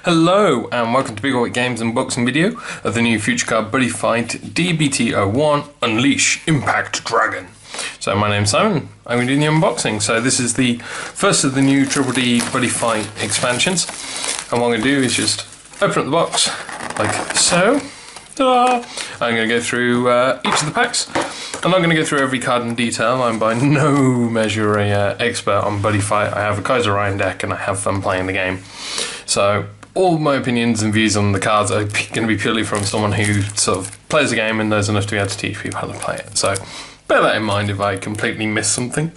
Hello and welcome to Big Games unboxing video of the new future card Buddyfight D-BT01 Unleash Impact Dragon. So my name's Simon, I'm going to do the unboxing. So this is the first of the new D-BT Buddyfight expansions, and what I'm going to do is just open up the box like so. Ta-da! I'm going to go through each of the packs. I'm not going to go through every card in detail. I'm by no measure a expert on Buddyfight. I have a Kaiser Ryan deck and I have fun playing the game. So all my opinions and views on the cards are going to be purely from someone who sort of plays the game and knows enough to be able to teach people how to play it. So bear that in mind if I completely miss something.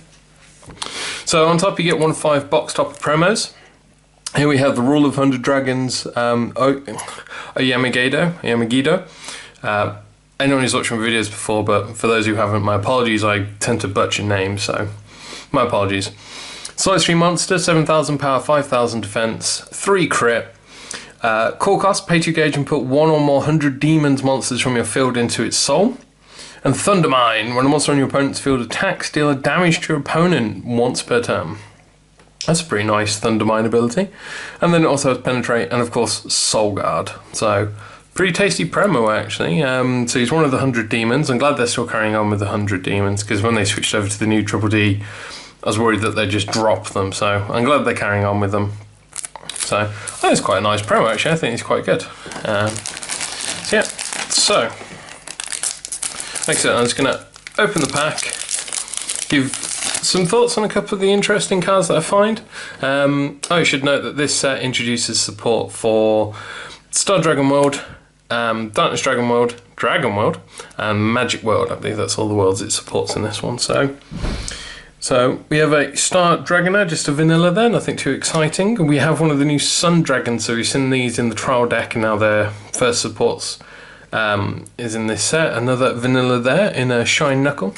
So on top you get 1 of 5 box top promos. Here we have the Rule of 100 Dragons Yamagido. Anyone who's watched my videos before, but for those who haven't, my apologies, I tend to butcher names, so my apologies. Size 3 monster, 7,000 power, 5,000 defense, 3 crit. Core cost, pay 2 gauge and put 1 or more 100 demons monsters from your field into its soul. And Thundermine, when a monster on your opponent's field attacks, deal a damage to your opponent once per turn. That's a pretty nice Thundermine ability. And then it also has Penetrate and of course Soul Guard. So pretty tasty promo actually. So he's one of the 100 demons. I'm glad they're still carrying on with the 100 demons, because when they switched over to the new D-BT, I was worried that they just dropped them. So I'm glad they're carrying on with them. So I think it's quite a nice promo actually. I think it's quite good. So yeah, so like I said, I'm just going to open the pack, give some thoughts on a couple of the interesting cards that I find. I should note that this set introduces support for Star Dragon World, Darkness Dragon World, and Magic World. I believe that's all the worlds it supports in this one. So we have a Star Dragonair, just a vanilla there, nothing too exciting. We have one of the new Sun Dragons, so we've seen these in the trial deck and now their first supports is in this set. Another vanilla there in a Shine Knuckle.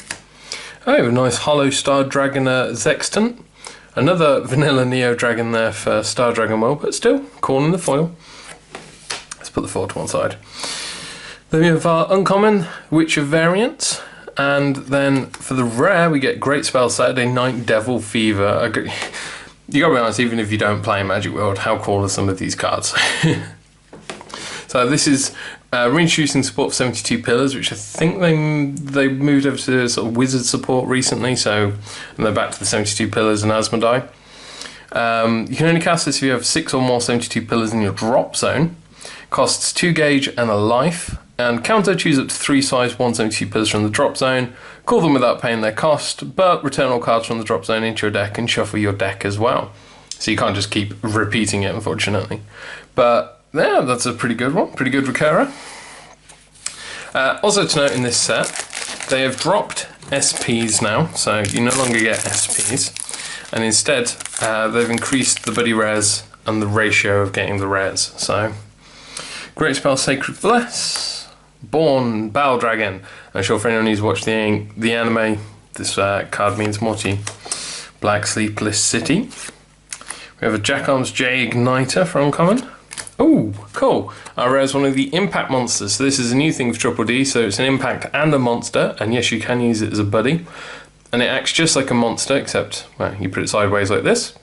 Oh, a nice Hollow Star Dragonair Zextant. Another vanilla Neo Dragon there for Star Dragon World, but still cool in the foil. Let's put the foil to one side. Then we have our uncommon Witch of Variants. And then for the rare, we get Great Spell Saturday Night Devil Fever. You gotta be honest, even if you don't play Magic World, how cool are some of these cards? So this is reintroducing support for 72 pillars, which I think they moved over to sort of wizard support recently, so and they're back to the 72 pillars and Asmodai. You can only cast this if you have 6 or more 72 pillars in your drop zone. Costs 2 gauge and a life. And counter, choose up to 3 size 172 pillars from the drop zone, call them without paying their cost, but return all cards from the drop zone into your deck and shuffle your deck as well. So you can't just keep repeating it, unfortunately. But yeah, that's a pretty good one, pretty good recurrer. Also to note in this set, they have dropped SPs now, so you no longer get SPs, and instead they've increased the buddy rares and the ratio of getting the rares. So Great Spell Sacred Bless, Born Battle Dragon. I'm sure for anyone who's watched the anime, this card means more to you. Black Sleepless City. We have a Jack Arms J Igniter for uncommon. Oh, cool. Our rare is one of the impact monsters. So this is a new thing for D-BT, so it's an impact and a monster, and yes, you can use it as a buddy. And it acts just like a monster, except, well, you put it sideways like this.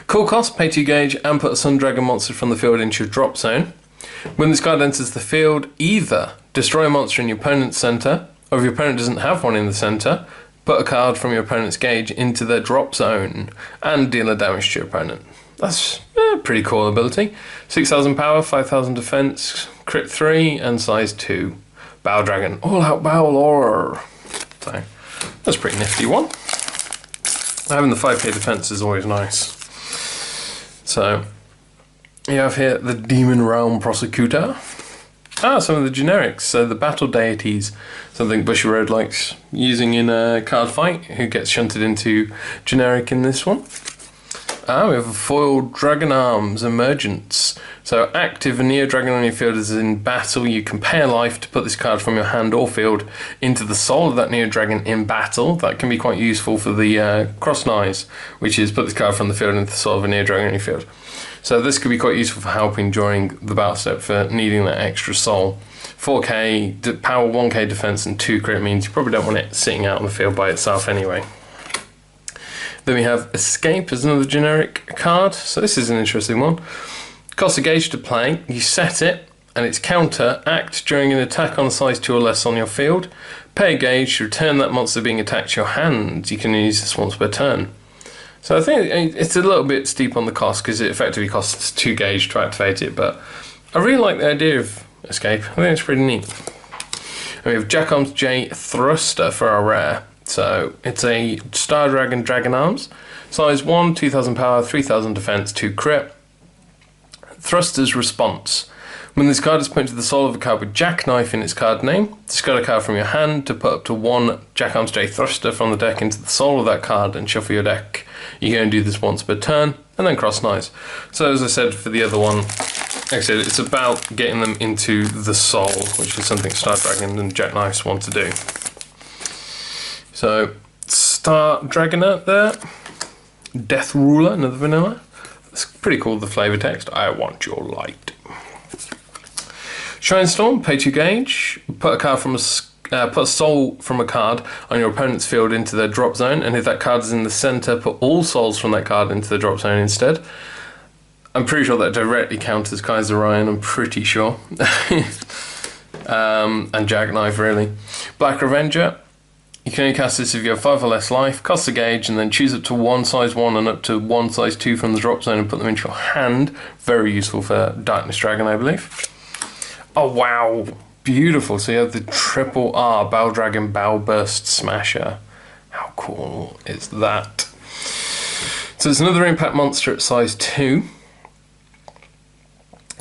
Cool cost, pay 2 gauge and put a Sun Dragon monster from the field into your drop zone. When this card enters the field, either destroy a monster in your opponent's center, or if your opponent doesn't have one in the center, put a card from your opponent's gauge into their drop zone and deal a damage to your opponent. That's a pretty cool ability. 6,000 power, 5,000 defense, crit 3 and size 2. Bow Dragon, all out Bow Lore. So that's a pretty nifty one. Having the 5k defense is always nice. So you have here the Demon Realm Prosecutor. Some of the generics. So the Battle Deities, something Bushiroad likes using in a card fight, who gets shunted into generic in this one. We have a foiled Dragon Arms Emergence. So active, a Neo Dragon on your field is in battle. You can pay a life to put this card from your hand or field into the soul of that Neo Dragon in battle. That can be quite useful for the Cross Knives, which is put this card from the field into the soul of a Neo Dragon on your field. So this could be quite useful for helping during the battle step for needing that extra soul. 4k power, 1k defense and 2 crit means you probably don't want it sitting out on the field by itself anyway. Then we have Escape as another generic card. So this is an interesting one. Cost a gauge to play. You set it, and its counter, act during an attack on a size 2 or less on your field. Pay a gauge to return that monster being attacked to your hand. You can use this once per turn. So I think it's a little bit steep on the cost because it effectively costs 2 gauge to activate it, but I really like the idea of escape. I think it's pretty neat. And we have Jack Arms J Thruster for our rare. So it's a Star Dragon Dragon Arms. Size 1, 2000 power, 3000 defense, 2 crit. Thruster's response. When this card is put into the soul of a card with Jackknife in its card name, discard a card from your hand to put up to 1 Jack Arms J Thruster from the deck into the soul of that card and shuffle your deck. You can only do this once per turn, and then cross knives. So as I said for the other one, like I said, it's about getting them into the soul, which is something Star Dragon and Jackknives want to do. So, Star Dragoner there. Death Ruler, another vanilla. It's pretty cool, the flavor text. I want your light. Shinestorm, pay 2 gauge. Put a card from put a soul from a card on your opponent's field into their drop zone, and if that card is in the center, put all souls from that card into the drop zone instead. I'm pretty sure that directly counters Kaiser Ryan, I'm pretty sure. And Jackknife, really. Black Revenger. You can only cast this if you have 5 or less life, cost a gauge, and then choose up to 1 size 1 and up to 1 size 2 from the drop zone and put them into your hand. Very useful for Darkness Dragon, I believe. Oh wow, beautiful. So you have the triple R, Bow Dragon, Bow Burst Smasher. How cool is that? So it's another impact monster at size 2.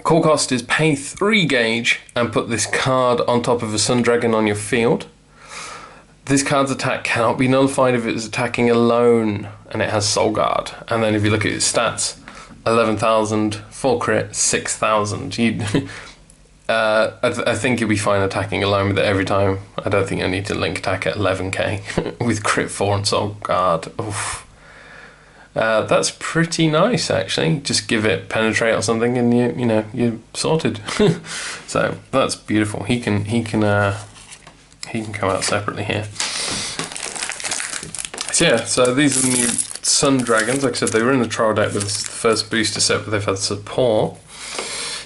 Core cost is pay 3 gauge and put this card on top of a Sun Dragon on your field. This card's attack cannot be nullified if it is attacking alone and it has Soul Guard. And then if you look at its stats, 11,000, 4 crit, 6,000. I think you'll be fine attacking alone with it every time. I don't think I need to link attack at 11k with crit 4 and Soul Guard. Oof. That's pretty nice, actually. Just give it penetrate or something, and you're sorted. So that's beautiful. He can come out separately here. So yeah, so these are the new Sun Dragons. Like I said, they were in the trial deck, but this is the first booster set where they've had support.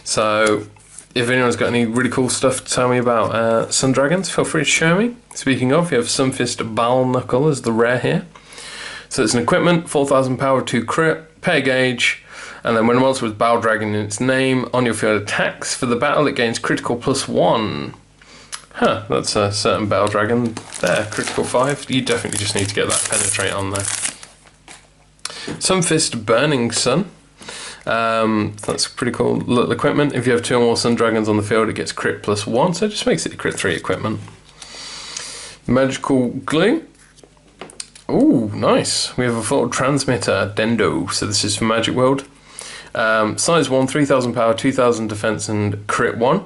So if anyone's got any really cool stuff to tell me about Sun Dragons, feel free to show me. Speaking of, you have Sunfist Ball Knuckle as the rare here. So it's an equipment, 4,000 power, 2 crit, pay a gauge, and then when a monster with Bow Dragon in its name on your field attacks, for the battle it gains critical +1. Huh, that's a certain Bow Dragon there, critical 5. You definitely just need to get that penetrate on there. Sunfist Burning Sun. That's pretty cool little equipment. If you have 2 or more Sun Dragons on the field, it gets crit +1, so it just makes it a crit 3 equipment. Magical Glue. Ooh, nice. We have a full transmitter, Dendo. So this is for Magic World. Size 1, 3,000 power, 2,000 defense, and crit 1.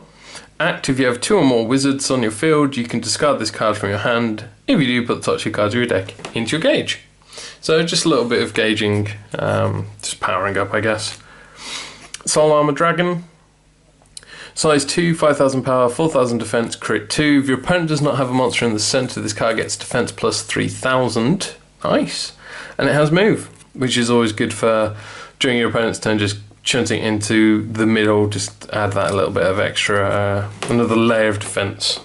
Act, if you have 2 or more wizards on your field, you can discard this card from your hand. If you do, put the top 2 cards of your deck into your gauge. So just a little bit of gauging, just powering up, I guess. Soul Armor Dragon. Size 2, 5,000 power, 4,000 defense, crit 2. If your opponent does not have a monster in the center, this card gets defense +3,000. Nice. And it has move, which is always good for, during your opponent's turn, just chunting into the middle, just add that little bit of extra, another layer of defense.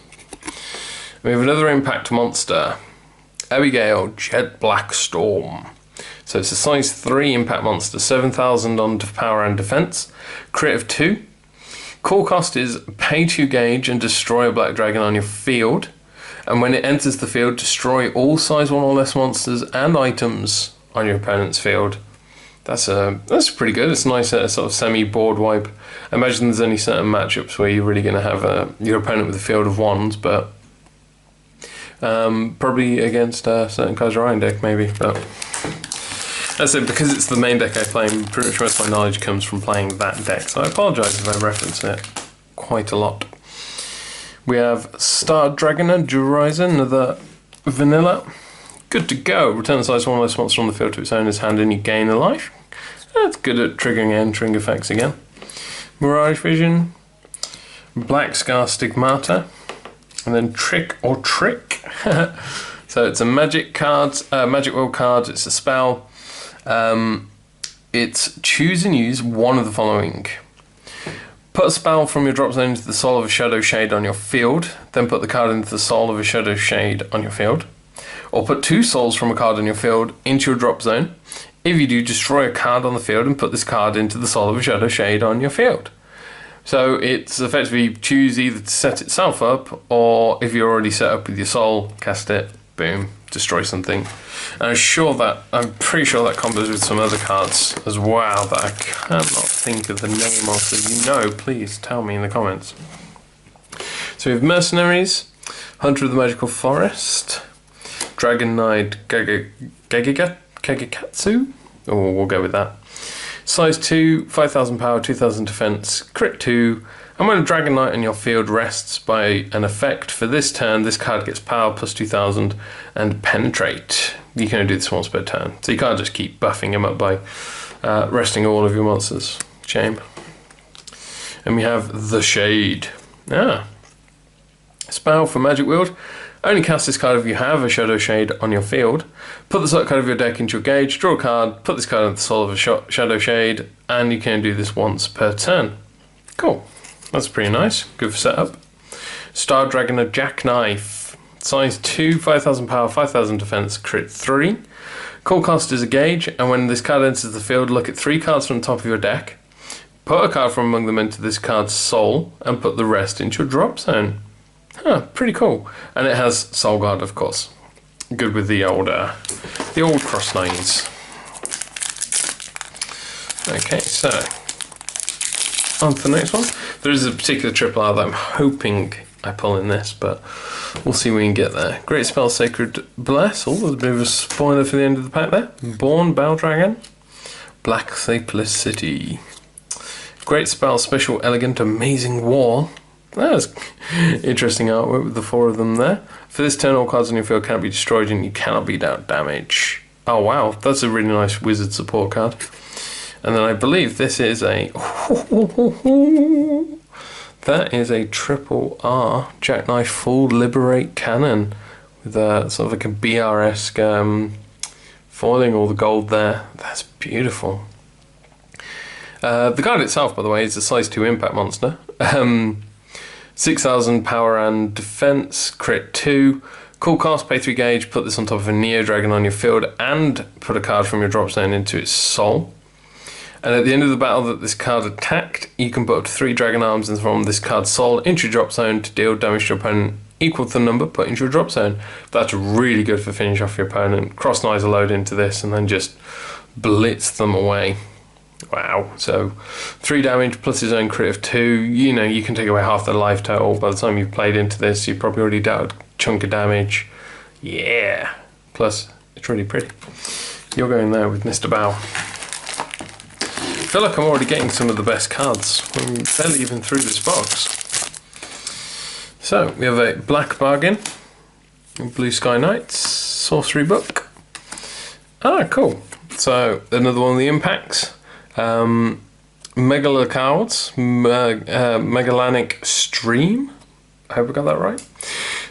We have another impact monster, Abigail Jet Black Storm. So it's a size 3 impact monster, 7,000 on power and defense, crit of 2. Core cost is pay 2 gauge and destroy a black dragon on your field. And when it enters the field, destroy all size 1 or less monsters and items on your opponent's field. That's pretty good. It's a nice sort of semi-board wipe. I imagine there's only certain matchups where you're really going to have your opponent with a field of 1s, but probably against a certain Kaiser Ryan deck maybe. But that's it, because it's the main deck I play, pretty much most of my knowledge comes from playing that deck, so I apologise if I reference it quite a lot. We have Star Dragoner Jurizen, another vanilla. Good to go. Return the size 1 less monster on the field to its owner's hand and you gain a life. That's good at triggering entering effects again. Mirage Vision, Black Scar Stigmata, and then Trick or Trick. So it's a magic card, Magic World card, it's a spell. It's choose and use one of the following. Put a spell from your drop zone into the soul of a shadow shade on your field, then put the card into the soul of a shadow shade on your field. Or put 2 souls from a card on your field into your drop zone. If you do, destroy a card on the field and put this card into the soul of a shadow shade on your field. So it's effectively choose either to set itself up, or if you're already set up with your soul, cast it, boom, destroy something. And I'm pretty sure that combos with some other cards as well that I cannot think of the name of. So if you know, please tell me in the comments. So we have Mercenaries, Hunter of the Magical Forest, Dragon Knight Kagekatsu. Oh, we'll go with that. Size 2, 5,000 power, 2,000 defense, crit 2. And when a Dragon Knight on your field rests by an effect for this turn, this card gets power plus 2,000 and penetrate. You can only do this once per turn, so you can't just keep buffing him up by resting all of your monsters. Shame. And we have the Shade. Spell for Magic Wield. Only cast this card if you have a Shadow Shade on your field. Put the slot card of your deck into your gauge, draw a card, put this card into the soul of a Shadow Shade, and you can do this once per turn. Cool. That's pretty nice. Good for setup. Star Dragon of Jackknife. Size 2, 5,000 power, 5,000 defense, crit 3. Call cost is a gauge, and when this card enters the field, look at 3 cards from the top of your deck. Put a card from among them into this card's soul, and put the rest into your drop zone. Pretty cool. And it has Soul Guard, of course. Good with the old cross lanes. Okay, so on to the next one. There is a particular triple R that I'm hoping I pull in this, but we'll see when we can get there. Great spell, Sacred Bless. Oh, there's a bit of a spoiler for the end of the pack there. Born Bell Dragon. Black Simplicity. Great spell, Special, Elegant, Amazing Wall. That's interesting artwork with the 4 of them there. For this turn, all cards on your field can't be destroyed and you cannot be dealt damage. Oh wow, that's a really nice wizard support card. And then I believe this is a... that is a triple R Jackknife Full Liberate Cannon with a sort of like a BR-esque foiling all the gold there. That's beautiful. The card itself, by the way, is a size 2 impact monster. 6,000 power and defense, crit 2. Cool cost, pay 3 gauge, put this on top of a Neo Dragon on your field and put a card from your drop zone into its soul. And at the end of the battle that this card attacked, you can put up to 3 Dragon Arms from this card's soul into your drop zone to deal damage to your opponent equal to the number put into your drop zone. That's really good for finish off your opponent. Cross Knives a load into this and then just blitz them away. Wow, so 3 damage plus his own crit of 2, you know, you can take away half the life total. By the time you've played into this, you've probably already dealt a chunk of damage. Yeah, plus it's really pretty. You're going there with Mr. Bow. I feel like I'm already getting some of the best cards. I'm barely even through this box. So, we have a Black Bargain, Blue Sky Knights, Sorcery Book. Cool. So, another one of the impacts. Megalanic Stream. I hope I got that right.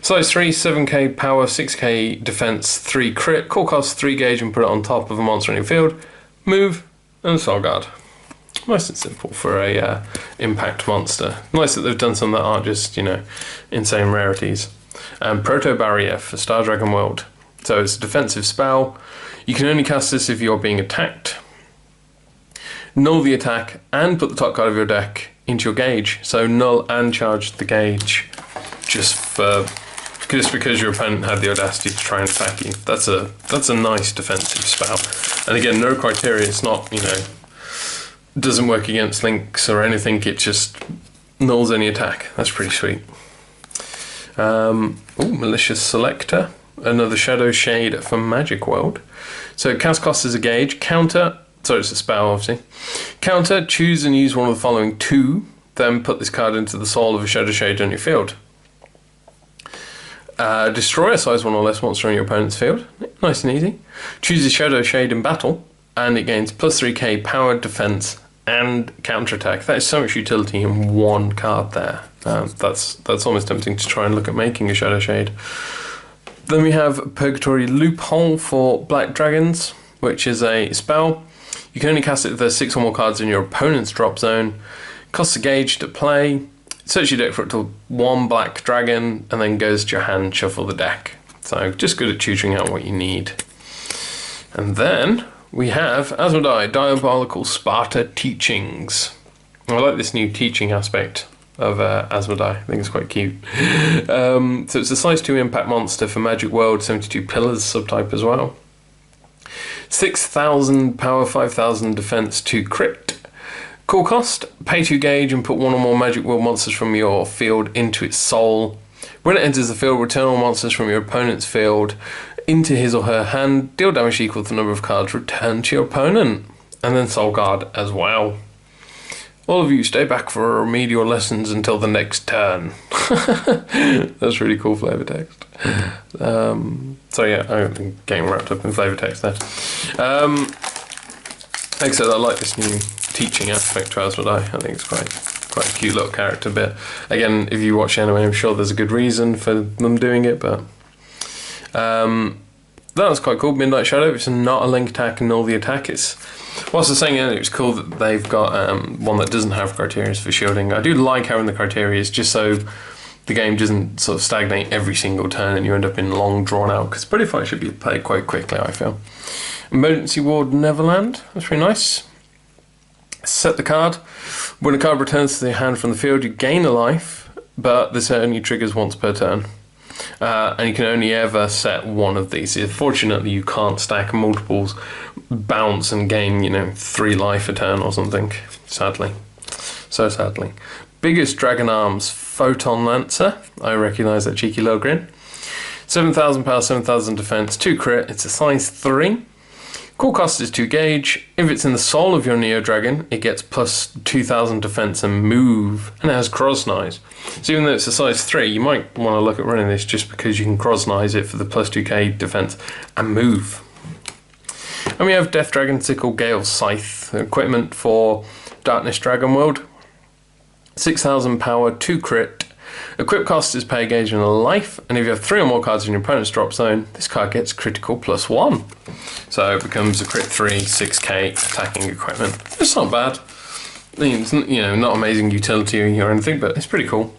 Size 3, 7k power, 6k defense, 3 crit. Core cost 3 gauge and put it on top of a monster in your field. Move and Soul Guard. Nice and simple for a impact monster. Nice that they've done some that aren't just, you know, insane rarities. And Proto Barrier for Star Dragon World. So it's a defensive spell. You can only cast this if you're being attacked. Null the attack and put the top card of your deck into your gauge. So null and charge the gauge just because your opponent had the audacity to try and attack you. That's a nice defensive spell. And again, no criteria. It's not, you know, doesn't work against links or anything. It just nulls any attack. That's pretty sweet. Malicious Selector. Another Shadow Shade from Magic World. So cast cost is a gauge. Counter. So it's a spell, obviously. Counter, choose and use one of the following 2, then put this card into the soul of a Shadow Shade on your field. Destroy a size 1 or less monster on your opponent's field. Nice and easy. Choose a Shadow Shade in battle, and it gains plus 3k power, defense, and counterattack. That is so much utility in one card there. That's almost tempting to try and look at making a Shadow Shade. Then we have Purgatory Loophole for Black Dragons, which is a spell. You can only cast it if there's 6 or more cards in your opponent's drop zone. Costs a gauge to play. Search your deck for up to 1 black dragon, and then goes to your hand, shuffle the deck. So just good at choosing out what you need. And then we have Asmodee Diabolical Sparta Teachings. I like this new teaching aspect of Asmodee. I think it's quite cute. So it's a size 2 impact monster for Magic World, 72 pillars subtype as well. 6,000 power, 5,000 defense, 2 crit. Core cost, pay 2 gauge and put 1 or more Magic World monsters from your field into its soul. When it enters the field, return all monsters from your opponent's field into his or her hand. Deal damage equal to the number of cards returned to your opponent. And then Soul Guard as well. All of you stay back for remedial lessons until the next turn. That's really cool flavor text. So yeah, I'm getting wrapped up in flavor text there. Like I said, I like this new teaching aspect to Asmodee. I think it's quite a cute little character bit. Again, if you watch anime, I'm sure there's a good reason for them doing it, but that was quite cool. Midnight Shadow, it's not a link attack and all the attack is. Whilst I was saying earlier, it's cool that they've got one that doesn't have criteria for shielding. I do like having the criteria just so the game doesn't sort of stagnate every single turn and you end up in long drawn out, because Buddyfight should be played quite quickly, I feel. Emergency Ward Neverland, that's pretty nice. Set the card. When a card returns to the hand from the field, you gain a life, but this only triggers once per turn. And you can only ever set one of these. Fortunately, you can't stack multiples, bounce and gain, 3 life a turn or something. Sadly. So sadly. Biggest Dragon Arms Photon Lancer. I recognise that cheeky little grin. 7,000 power, 7,000 defense, 2 crit. It's a size 3. Core cost is 2 gauge. If it's in the soul of your Neo Dragon, it gets plus 2,000 defense and move, and it has Krosnize. So even though it's a size 3, you might want to look at running this just because you can Krosnize it for the plus 2k defense and move. And we have Death Dragon Sickle Gale Scythe, equipment for Darkness Dragon World. 6,000 power, 2 crit. Equip cost is pay gauge and a life, and if you have 3 or more cards in your opponent's drop zone, this card gets critical plus 1. So it becomes a crit 3, 6k attacking equipment. It's not bad. It's not amazing utility or anything, but it's pretty cool.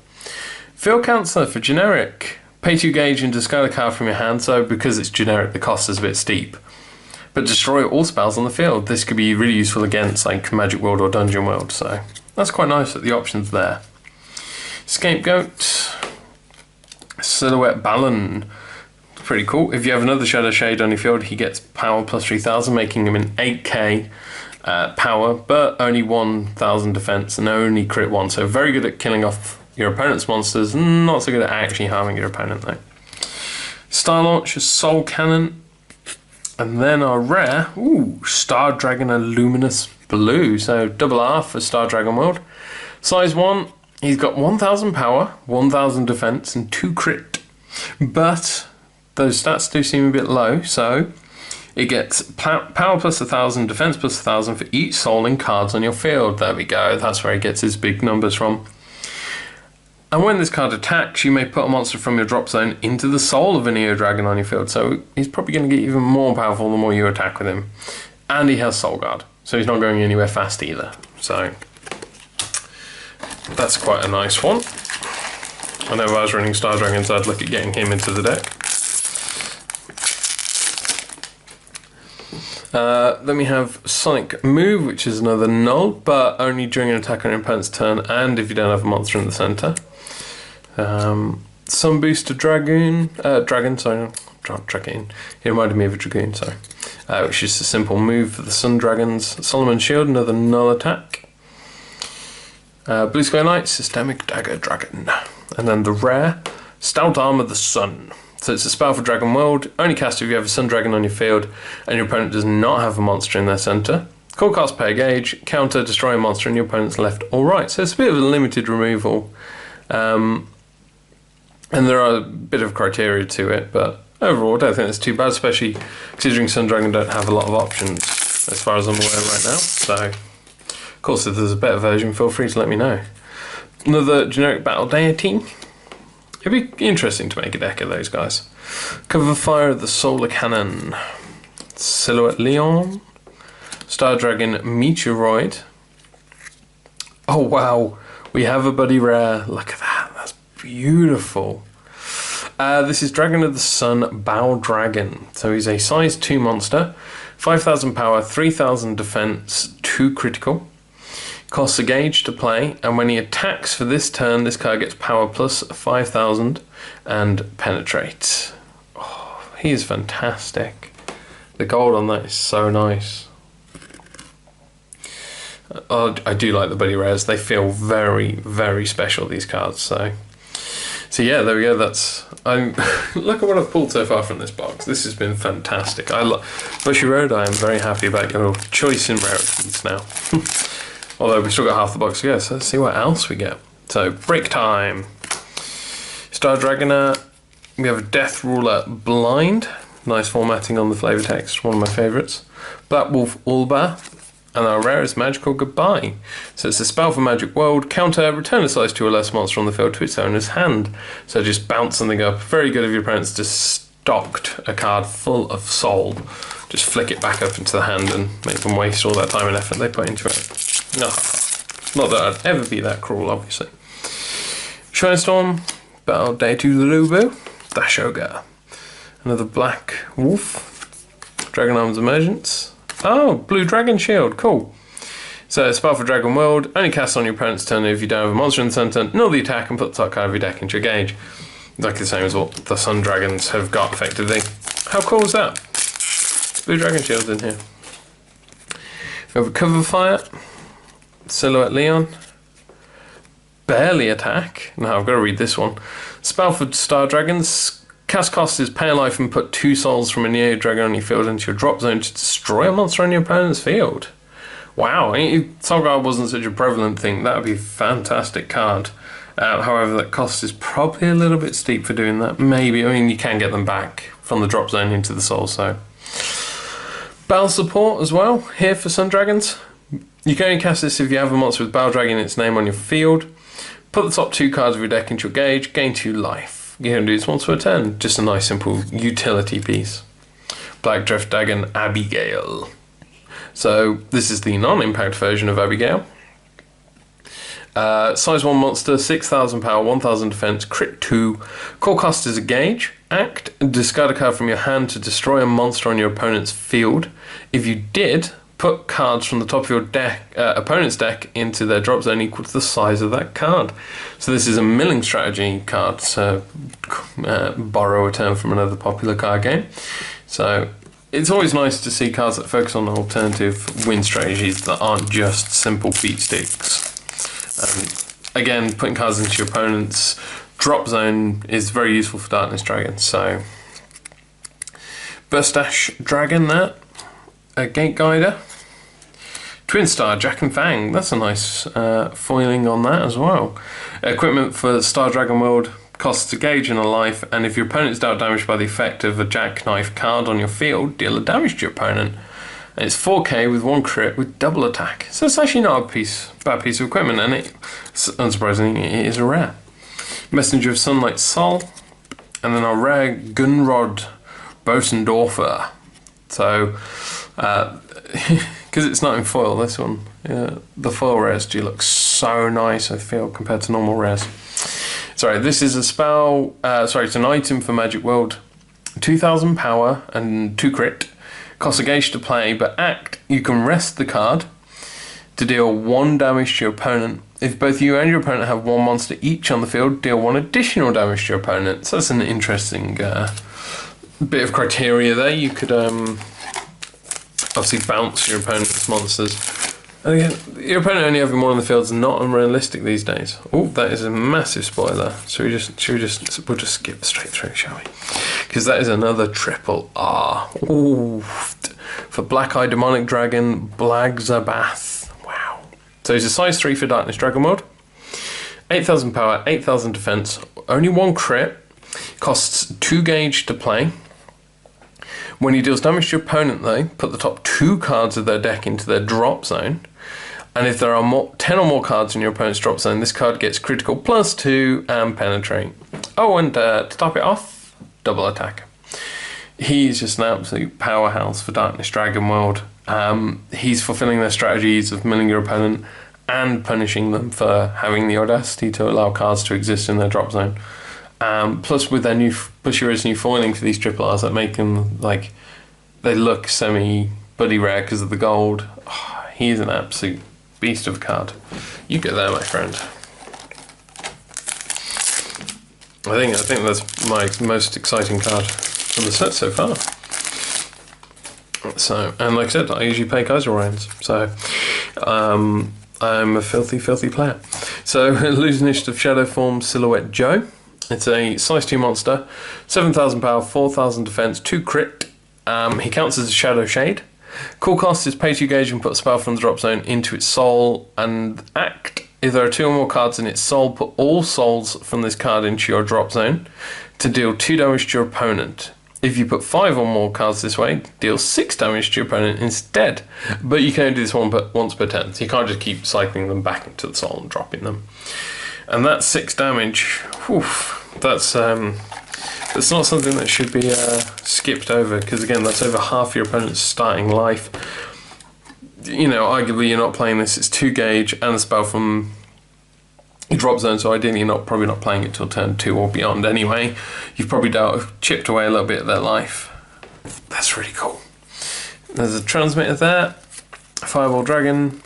Field Counselor for generic. Pay 2 gauge and discard a card from your hand, so because it's generic, the cost is a bit steep. But destroy all spells on the field. This could be really useful against like Magic World or Dungeon World, so that's quite nice that the option's there. Scapegoat, Silhouette Balon, pretty cool. If you have another Shadow Shade on your field, he gets power plus 3,000, making him an 8k power, but only 1,000 defense and only crit 1. So very good at killing off your opponent's monsters, not so good at actually harming your opponent though. Star Launcher, Soul Cannon, and then our rare, Star Dragon Luminous Blue. So double R for Star Dragon World. Size 1. He's got 1,000 power, 1,000 defense, and 2 crit. But those stats do seem a bit low, so it gets power plus 1,000, defense plus 1,000 for each soul in cards on your field. There we go, that's where he gets his big numbers from. And when this card attacks, you may put a monster from your drop zone into the soul of a Neo Dragon on your field, so he's probably going to get even more powerful the more you attack with him. And he has Soul Guard, so he's not going anywhere fast either. So that's quite a nice one. I know if I was running Star Dragons, I'd look at getting him into the deck. Then we have Sonic Move, which is another null, but only during an attack on your opponent's turn and if you don't have a monster in the centre. Sun Booster Dragoon, Dragon. He reminded me of a Dragoon, sorry. Which is a simple move for the Sun Dragons. Solomon Shield, another null attack. Blue Sky Knight, Systemic Dagger Dragon. And then the rare, Stout Arm of the Sun. So it's a spell for Dragon World, only cast if you have a Sun Dragon on your field and your opponent does not have a monster in their centre. Core cost per gauge, counter, destroy a monster in your opponent's left or right. So it's a bit of a limited removal. And there are a bit of criteria to it, but overall I don't think it's too bad, especially considering Sun Dragon don't have a lot of options as far as I'm aware right now. So, of course, if there's a better version, feel free to let me know. Another generic battle deity. It'd be interesting to make a deck of those guys. Cover Fire of the Solar Cannon. Silhouette Leon. Star Dragon Meteoroid. Oh wow, we have a buddy rare. Look at that, that's beautiful. This is Dragon of the Sun, Bow Dragon. So he's a size 2 monster, 5,000 power, 3,000 defense, 2 critical. Costs a gauge to play, and when he attacks for this turn, this card gets power plus 5,000 and penetrate. Oh, he is fantastic. The gold on that is so nice. Oh, I do like the buddy rares. They feel very, very special, these cards. So yeah, there we go. Look at what I've pulled so far from this box. This has been fantastic. Bushy Road, I am very happy about your choice in rarities now. Although we've still got half the box to go, so let's see what else we get. So, break time. Star Dragoner. We have a Death Ruler Blind. Nice formatting on the flavor text, one of my favourites. Black Wolf Ulba. And our rare is Magical Goodbye. So it's a spell for Magic World. Counter, return a size 2 or less monster on the field to its owner's hand. So just bounce something up. Very good if your opponent's just stocked a card full of soul. Just flick it back up into the hand and make them waste all that time and effort they put into it. No, not that I'd ever be that cruel, obviously. Shinestorm, Battle Day to the Lubu, Dash Ogre. Another Black Wolf, Dragon Arms Emergence. Oh, Blue Dragon Shield, cool. So, spell for Dragon World, only cast on your opponent's turn if you don't have a monster in the center, null the attack and put the top card of your deck into your gauge. Exactly the same as what the Sun Dragons have got, effectively. How cool is that? Blue Dragon Shield's in here. We have a Cover Fire, Silhouette Leon, Barely Attack. Now I've got to read this one. Spell for Star Dragons. Cast cost is pay a life and put 2 souls from a Neo Dragon on your field into your drop zone to destroy a monster on your opponent's field. Wow, if Solgar wasn't such a prevalent thing, that would be a fantastic card. However, that cost is probably a little bit steep for doing that. Maybe, I mean, you can get them back from the drop zone into the soul, so. Battle support as well, here for Sun Dragons. You can only cast this if you have a monster with Bow Dragon and its name on your field. Put the top 2 cards of your deck into your gauge, gain 2 life. You can do this once per turn. Just a nice simple utility piece. Black Drift Dragon Abigail. So this is the non-impact version of Abigail. Size 1 monster, 6,000 power, 1,000 defense, crit 2. Core cost is a gauge. Act, discard a card from your hand to destroy a monster on your opponent's field. If you did, put cards from the top of your deck, opponent's deck into their drop zone equal to the size of that card. So this is a milling strategy card, to borrow a term from another popular card game. So it's always nice to see cards that focus on alternative win strategies that aren't just simple beat sticks. Again, putting cards into your opponent's drop zone is very useful for Darkness Dragons. So Burstash Dragon, that. A Gate Guider. Twin Star, Jack and Fang. That's a nice foiling on that as well. Equipment for Star Dragon World costs a gauge and a life, and if your opponent is dealt damage by the effect of a jackknife card on your field, deal a damage to your opponent. And it's 4k with 1 crit with double attack. So it's actually not a bad piece of equipment, and it, unsurprisingly, it is a rare. Messenger of Sunlight Sol, and then our rare Gunrod Bosendorfer. So, because it's not in foil, this one, the foil rares do look so nice, I feel, compared to normal rares. Sorry, this is a spell, it's an item for Magic World. 2,000 power and 2 crit. Costs a gauge to play, but act, you can rest the card to deal 1 damage to your opponent. If both you and your opponent have 1 monster each on the field, deal 1 additional damage to your opponent. So that's an interesting bit of criteria there. You could obviously bounce your opponent's monsters. And again, your opponent only having 1 on the field is not unrealistic these days. Oh, that is a massive spoiler. We'll just skip straight through, shall we? Because that is another triple R. Ooh, for Black Eye Demonic Dragon, Blagzabath. Wow. So he's a size 3 for Darkness Dragon World. 8,000 power, 8,000 defense, only 1 crit. Costs 2 gauge to play. When he deals damage to your opponent, though, put the top 2 cards of their deck into their drop zone. And if there are 10 or more cards in your opponent's drop zone, this card gets critical +2 and penetrate. Oh, and to top it off, double attack. He's just an absolute powerhouse for Darkness Dragon World. He's fulfilling their strategies of milling your opponent and punishing them for having the audacity to allow cards to exist in their drop zone. Plus with their new Bushiroad's new foiling for these triple Rs that make them like they look semi buddy rare because of the gold. Oh, he's an absolute beast of a card. You get there, my friend. I think that's my most exciting card from the set so far. So, and like I said, I usually play Kaiser Orions, so I'm a filthy player. So, lose initiative Shadow Form Silhouette Joe. It's a size 2 monster, 7,000 power, 4,000 defense, 2 crit. He counts as a Shadow Shade. Cool cost is pay 2 gauge and put a spell from the drop zone into its soul and act. If there are 2 or more cards in its soul, put all souls from this card into your drop zone to deal 2 damage to your opponent. If you put 5 or more cards this way, deal 6 damage to your opponent instead. But you can only do this once per turn, so you can't just keep cycling them back into the soul and dropping them. And that's 6 damage. Whew, that's not something that should be skipped over, because again, that's over half your opponent's starting life. You know, arguably you're not playing this, it's 2 gauge and a spell from your drop zone, so ideally you're probably not playing it till turn 2 or beyond anyway. You've probably chipped away a little bit of their life. That's really cool. There's a transmitter there, Fireball Dragon,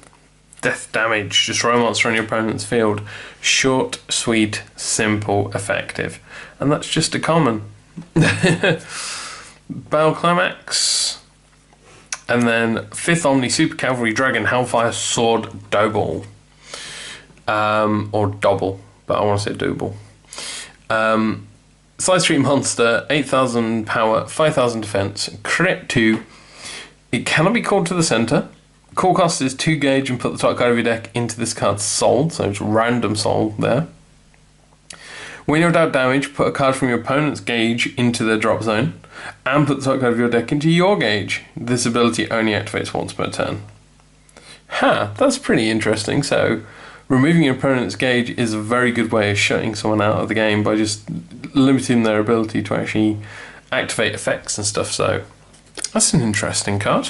death damage, destroy a monster on your opponent's field. Short, sweet, simple, effective. And that's just a common. Battle Climax. And then 5th Omni Super Cavalry Dragon Hellfire Sword Double. Or double, but I want to say double. Size 3 monster, 8,000 power, 5,000 defense, crit 2. It cannot be called to the center. Core cost is 2 gauge and put the top card of your deck into this card's soul, so it's random soul there. When you're dealt damage, put a card from your opponent's gauge into their drop zone and put the top card of your deck into your gauge. This ability only activates once per turn. That's pretty interesting. So removing your opponent's gauge is a very good way of shutting someone out of the game by just limiting their ability to actually activate effects and stuff, so that's an interesting card.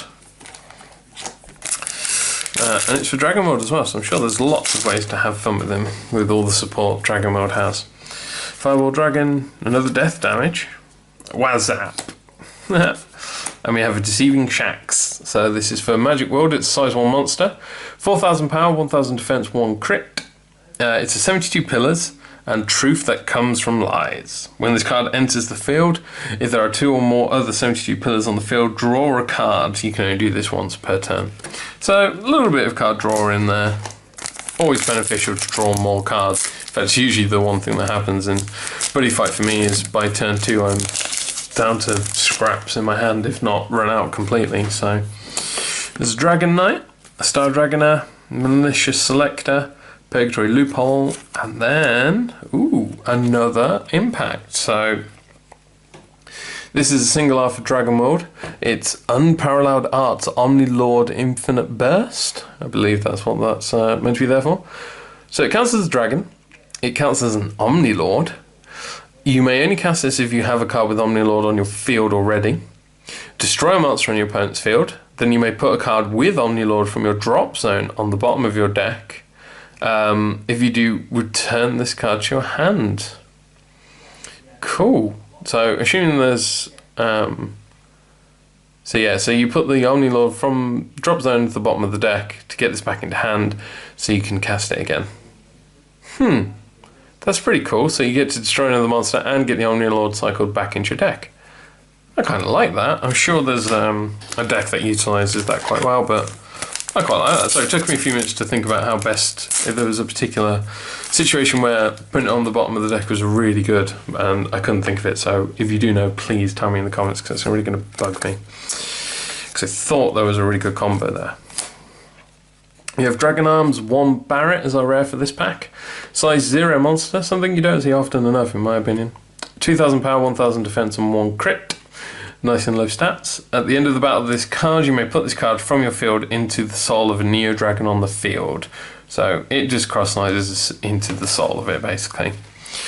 And it's for Dragon Mode as well, so I'm sure there's lots of ways to have fun with him, with all the support Dragon Mode has. Fireball Dragon, another death damage. Wazap. And we have a Deceiving Shax. So this is for Magic World, it's a size 1 monster. 4,000 power, 1,000 defense, 1 crit. It's a 72 pillars and truth that comes from lies. When this card enters the field, if there are 2 or more other 72 pillars on the field, draw a card. You can only do this once per turn. So a little bit of card draw in there. Always beneficial to draw more cards. In fact, it's usually the one thing that happens in Buddyfight for me is by turn 2 I'm down to scraps in my hand, if not run out completely. So there's Dragon Knight, a Star Dragonair, Malicious Selector, Purgatory Loophole, and then another Impact. So this is a single R for Dragon Mode. It's Unparalleled Arts Omnilord Infinite Burst. I believe that's what that's meant to be there for. So it counts as a dragon. It counts as an Omnilord. You may only cast this if you have a card with Omnilord on your field already. Destroy a monster on your opponent's field. Then you may put a card with Omnilord from your drop zone on the bottom of your deck. If you do, return this card to your hand. Cool. So assuming there's so you put the Omnilord from drop zone to the bottom of the deck to get this back into hand so you can cast it again. That's pretty cool. So you get to destroy another monster and get the Omnilord cycled back into your deck. I kind of like that. I'm sure there's a deck that utilises that quite well, but I quite like that. So it took me a few minutes to think about how best, if there was a particular situation where putting it on the bottom of the deck was really good, and I couldn't think of it. So if you do know, please tell me in the comments, because it's really going to bug me. Because I thought there was a really good combo there. We have Dragon Arms 1 Barret as our rare for this pack. Size 0 monster, something you don't see often enough in my opinion. 2,000 power, 1,000 defense and 1 crit. Nice and low stats. At the end of the battle of this card, you may put this card from your field into the soul of a Neo Dragon on the field. So it just cross-noises into the soul of it, basically.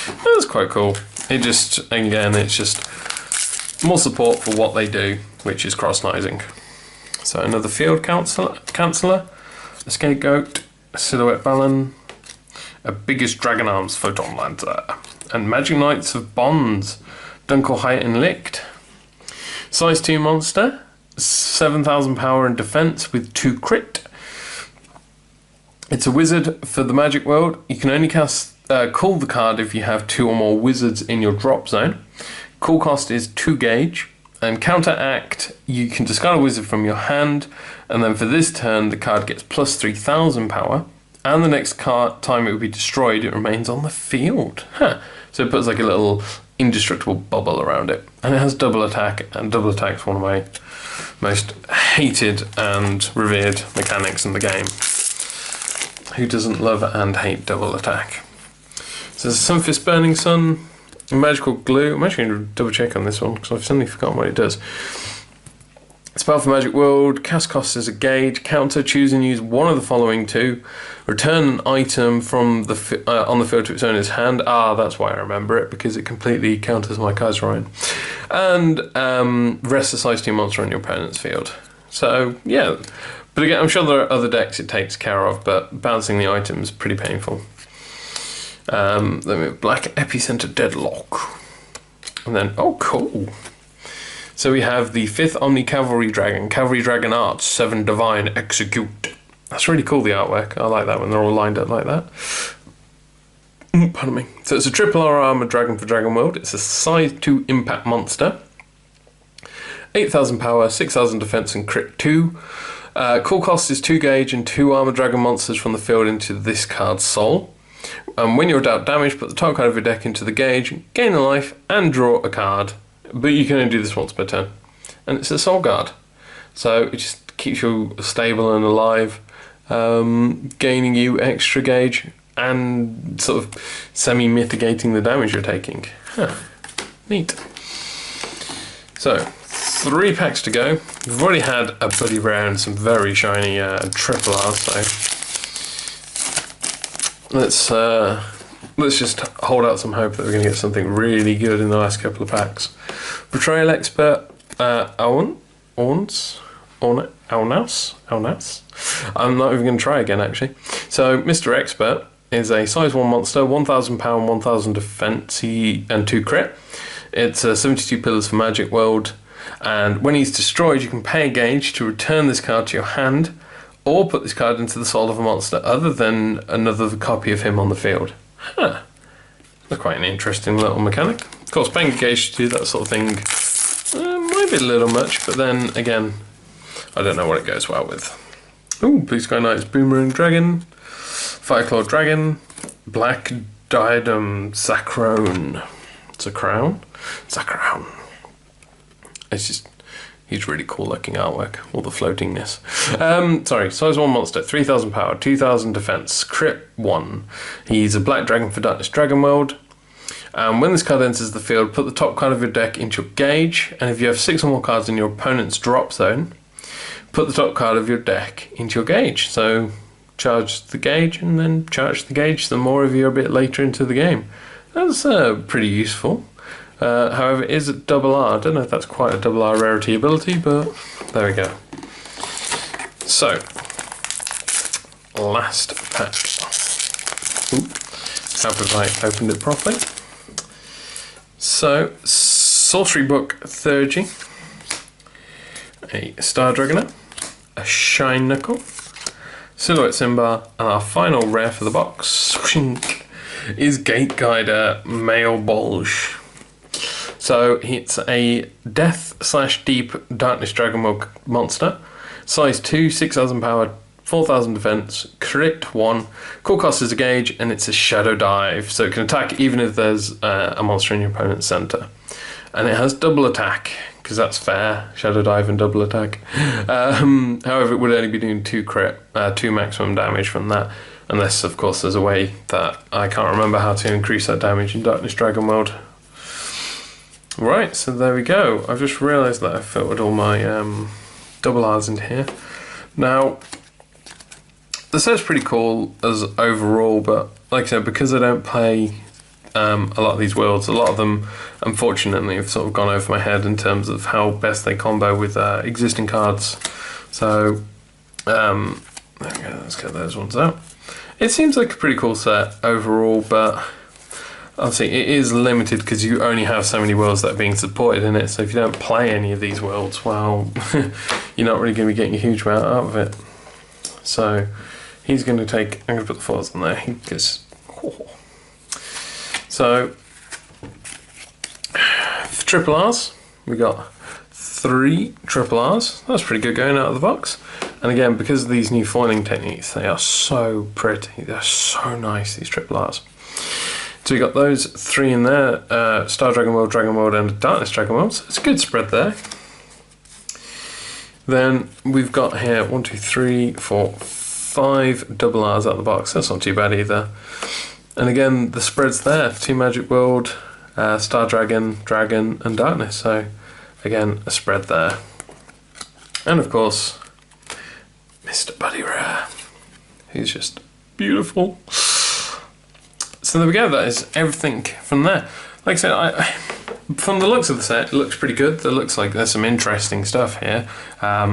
That's quite cool. It just, again, it's just more support for what they do, which is cross-noising. So another field canceller, a scapegoat, Silhouette Balan, a Biggest Dragon Arms Photon Lancer, and Magic Knights of Bonds, Dunkelheit and Licht. Size 2 monster, 7,000 power and defense with 2 crit. It's a wizard for the Magic World. You can only cast call the card if you have 2 or more wizards in your drop zone. Call cost is 2 gauge. And counteract, you can discard a wizard from your hand, and then for this turn the card gets plus 3,000 power, and the next time it will be destroyed, it remains on the field. So it puts like a little indestructible bubble around it. And it has double attack, and double attack is one of my most hated and revered mechanics in the game. Who doesn't love and hate double attack? So there's a Sunfist Burning Sun, Magical Glue. I'm actually going to double check on this one because I've suddenly forgotten what it does. Spell for Magic World, cast cost is a gauge, counter, choose and use one of the following 2. Return an item from the on the field to its owner's hand. That's why I remember it, because it completely counters my Kaiserrein. And rest a size 2 monster on your opponent's field. So, yeah. But again, I'm sure there are other decks it takes care of, but bouncing the item is pretty painful. Then we have Black Epicenter Deadlock. And then, oh cool. So we have the 5th Omni Cavalry Dragon Arts, 7 Divine Execute. That's really cool, the artwork. I like that when they're all lined up like that. Pardon me. So it's a triple R armored dragon for Dragon World. It's a size 2 impact monster. 8,000 power, 6,000 defense and crit 2. Call cost is 2 gauge and 2 armored dragon monsters from the field into this card's soul. When you're without damage, put the top card of your deck into the gauge, gain a life, and draw a card. But you can only do this once per turn. And it's a soul guard. So it just keeps you stable and alive, gaining you extra gauge, and sort of semi-mitigating the damage you're taking. Neat. So, 3 packs to go. We've already had a Buddy Rare and some very shiny triple R's, so let's just hold out some hope that we're going to get something really good in the last couple of packs. Betrayal Expert, Aunaus. I'm not even going to try again, actually. So, Mr. Expert is a size 1 monster, 1,000 power and 1,000 defense and 2 crit. It's 72 pillars for Magic World, and when he's destroyed, you can pay a gauge to return this card to your hand, or put this card into the soul of a monster other than another copy of him on the field. That's quite an interesting little mechanic. Of course, paying a gauge to do that sort of thing might be a little much, but then again, I don't know what it goes well with. Ooh, Blue Sky Knight's Boomerang Dragon, Fireclaw Dragon, Black Diadem Zachrone. Zachrone? Zachrone. It's just, he's really cool looking artwork, all the floatingness. Sorry, size 1 monster, 3,000 power, 2,000 defense, crit 1. He's a black dragon for Darkness Dragon World. When this card enters the field, put the top card of your deck into your gauge, and if you have 6 or more cards in your opponent's drop zone, put the top card of your deck into your gauge. So charge the gauge and then charge the gauge the more of you a bit later into the game. That's pretty useful. However, it is a double R. I don't know if that's quite a double R rarity ability, but there we go. So, last pack. Ooh, how have I opened it properly? So, Sorcery Book Theurgy, a Star Dragoner, a Shine Knuckle, Silhouette Simba, and our final rare for the box is Gate Guider Male Bolge. So it's a Death/Deep Darkness Dragon World monster, size 2, 6,000 power, 4,000 defense, crit 1, core cost is a gauge, and it's a Shadow Dive, so it can attack even if there's a monster in your opponent's center. And it has double attack, because that's fair, Shadow Dive and double attack. However, it would only be doing 2 maximum damage from that, unless of course there's a way that I can't remember how to increase that damage in Darkness Dragon World. Right, so there we go. I've just realised that I've filtered all my double R's into here. Now, the set's pretty cool as overall, but like I said, because I don't play a lot of these worlds, a lot of them, unfortunately, have sort of gone over my head in terms of how best they combo with existing cards. So, there we go, let's get those ones out. it seems like a pretty cool set overall, but obviously it is limited because you only have so many worlds that are being supported in it, so if you don't play any of these worlds, well, you're not really going to be getting a huge amount out of it. So he's going to take, I'm going to put the fours on there, because, so for triple R's, we got 3 triple R's. That's pretty good going out of the box. And again, because of these new foiling techniques, they are so pretty. They're so nice, these triple R's. So we got those 3 in there, Star Dragon World, and Darkness Dragon World. So it's a good spread there. Then we've got here 1, 2, 3, 4, 5 double R's out of the box. That's not too bad either. And again, the spread's there. 2 Magic World, Star Dragon, Dragon, and Darkness. So again, a spread there. And of course, Mr. Buddy Rare. He's just beautiful. So there we go, that is everything from there. Like I said, from the looks of the set, it looks pretty good. It looks like there's some interesting stuff here.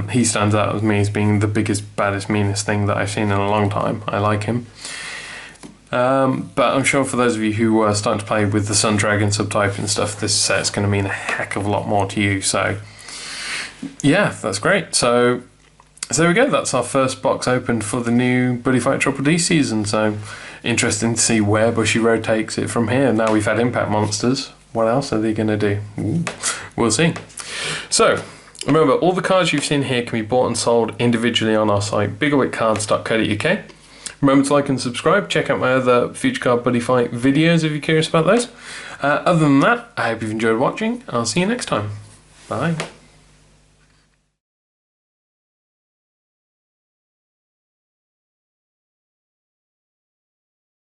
He stands out with me as being the biggest, baddest, meanest thing that I've seen in a long time. I like him. But I'm sure for those of you who are starting to play with the Sun Dragon subtype and stuff, this set's going to mean a heck of a lot more to you. So yeah, that's great. So there we go, that's our first box opened for the new Buddyfight Triple D season. So interesting to see where Bushiroad takes it from here. Now we've had Impact Monsters, what else are they going to do? Ooh, we'll see. So remember, all the cards you've seen here can be bought and sold individually on our site, biggerwickcards.co.uk. Remember to like and subscribe. Check out my other Future Card Buddyfight videos if you're curious about those. Other than that, I hope you've enjoyed watching. I'll see you next time. Bye.